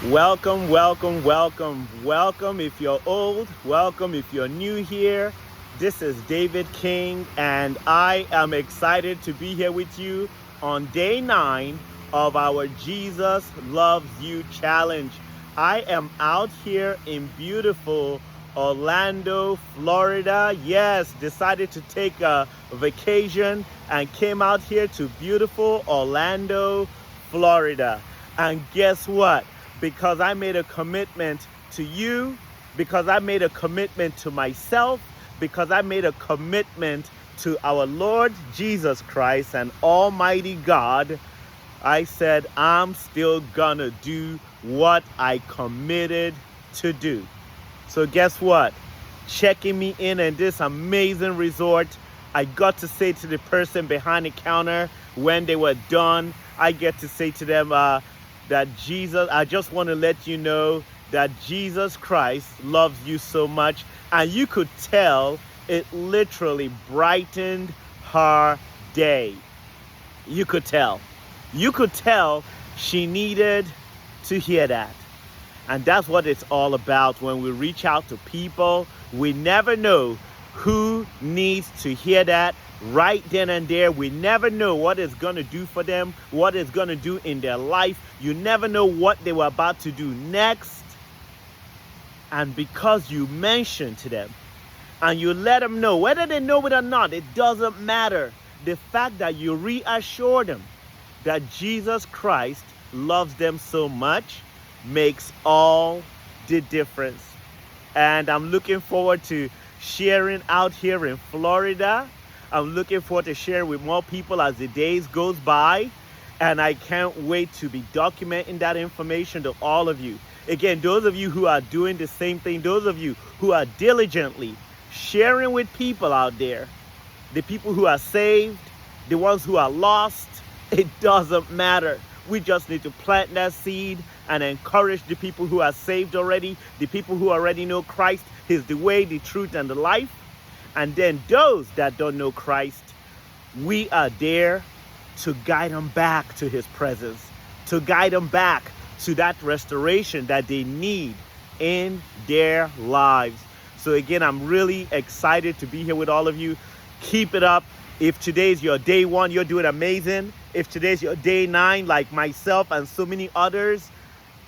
Welcome, welcome, welcome, welcome if you're old, welcome if you're new here. This is 𝐷avidKing, and I am excited to be here with you on day 9 of our Jesus Loves You Challenge. I am out here in beautiful Orlando, Florida. Yes, decided to take a vacation and came out here to beautiful Orlando, Florida. And guess what? Because I made a commitment to you, because I made a commitment to myself, because I made a commitment to our Lord Jesus Christ and Almighty God, I said I'm still gonna do what I committed to do. So guess what? Checking me in this amazing resort, I got to say to the person behind the counter when they were done, I get to say to them, that Jesus, I just want to let you know that Jesus Christ loves you so much. And you could tell it literally brightened her day. You could tell. You could tell she needed to hear that. And that's what it's all about when we reach out to people. We never know who needs to hear that right then and there. We never know what it's going to do for them, what it's going to do in their life. You never know what they were about to do next. And because you mention to them and you let them know, whether they know it or not, it doesn't matter. The fact that you reassure them that Jesus Christ loves them so much makes all the difference. And I'm looking forward to sharing out here in Florida. I'm looking forward to sharing with more people as the days goes by. And I can't wait to be documenting that information to all of you. Again, those of you who are doing the same thing, those of you who are diligently sharing with people out there, the people who are saved, the ones who are lost, it doesn't matter. We just need to plant that seed and encourage the people who are saved already, the people who already know Christ is the way, the truth, and the life. And then those that don't know Christ, we are there to guide them back to his presence, to guide them back to that restoration that they need in their lives. So again, I'm really excited to be here with all of you. Keep it up. If today's your day 1, you're doing amazing. If today's your day 9, like myself and so many others,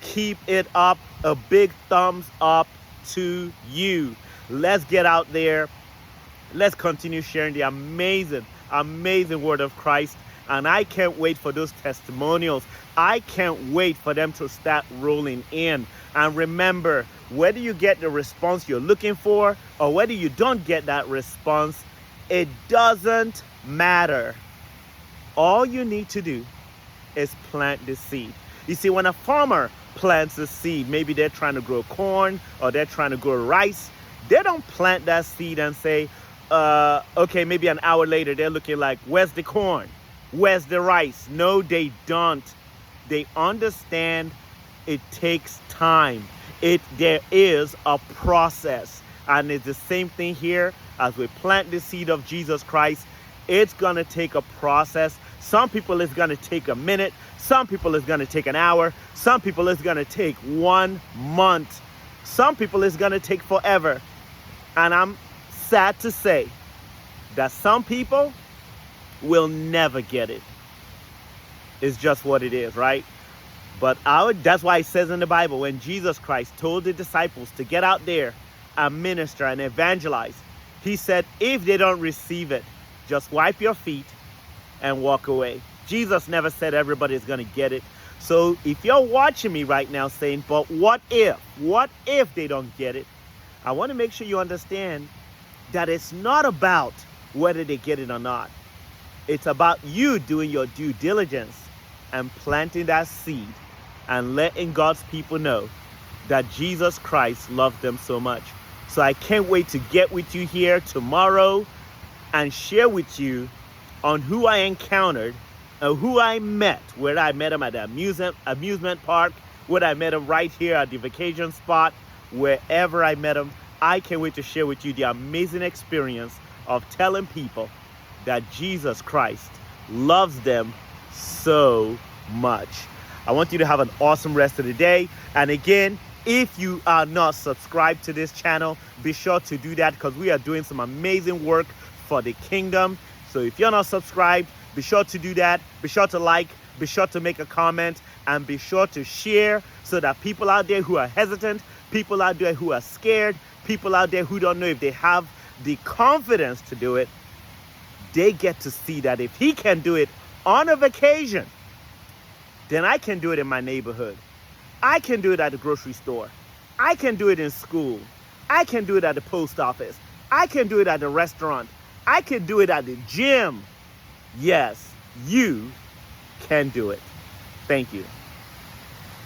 keep it up. A big thumbs up to you. Let's get out there. Let's continue sharing the amazing, amazing word of Christ. And I can't wait for those testimonials. I can't wait for them to start rolling in. And remember, whether you get the response you're looking for or whether you don't get that response, it doesn't matter. All you need to do is plant the seed. You see, when a farmer plants a seed, maybe they're trying to grow corn or they're trying to grow rice, they don't plant that seed and say, okay, maybe an hour later, they're looking like, where's the corn? Where's the rice? No, they don't. They understand it takes time. There is a process. And it's the same thing here as we plant the seed of Jesus Christ. It's going to take a process. Some people it's going to take a minute. Some people it's going to take an hour. Some people it's going to take 1 month. Some people it's going to take forever. And I'm sad to say that some people will never get it. It's just what it is, right? But that's why it says in the Bible, when Jesus Christ told the disciples to get out there and minister and evangelize, he said, if they don't receive it, just wipe your feet and walk away. Jesus never said everybody's going to get it. So if you're watching me right now saying, but what if they don't get it? I want to make sure you understand that it's not about whether they get it or not. It's about you doing your due diligence and planting that seed and letting God's people know that Jesus Christ loved them so much. So I can't wait to get with you here tomorrow and share with you on who I encountered and who I met, where I met him at the amusement park, where I met him right here at the vacation spot, wherever I met him. I can't wait to share with you the amazing experience of telling people that Jesus Christ loves them so much. I want you to have an awesome rest of the day. And again, if you are not subscribed to this channel, be sure to do that because we are doing some amazing work for the kingdom. So if you're not subscribed, be sure to do that. Be sure to like, be sure to make a comment, and be sure to share so that people out there who are hesitant, people out there who are scared, people out there who don't know if they have the confidence to do it, they get to see that if he can do it on a vacation, then I can do it in my neighborhood. I can do it at the grocery store. I can do it in school. I can do it at the post office. I can do it at the restaurant. I can do it at the gym. Yes, you can do it. Thank you.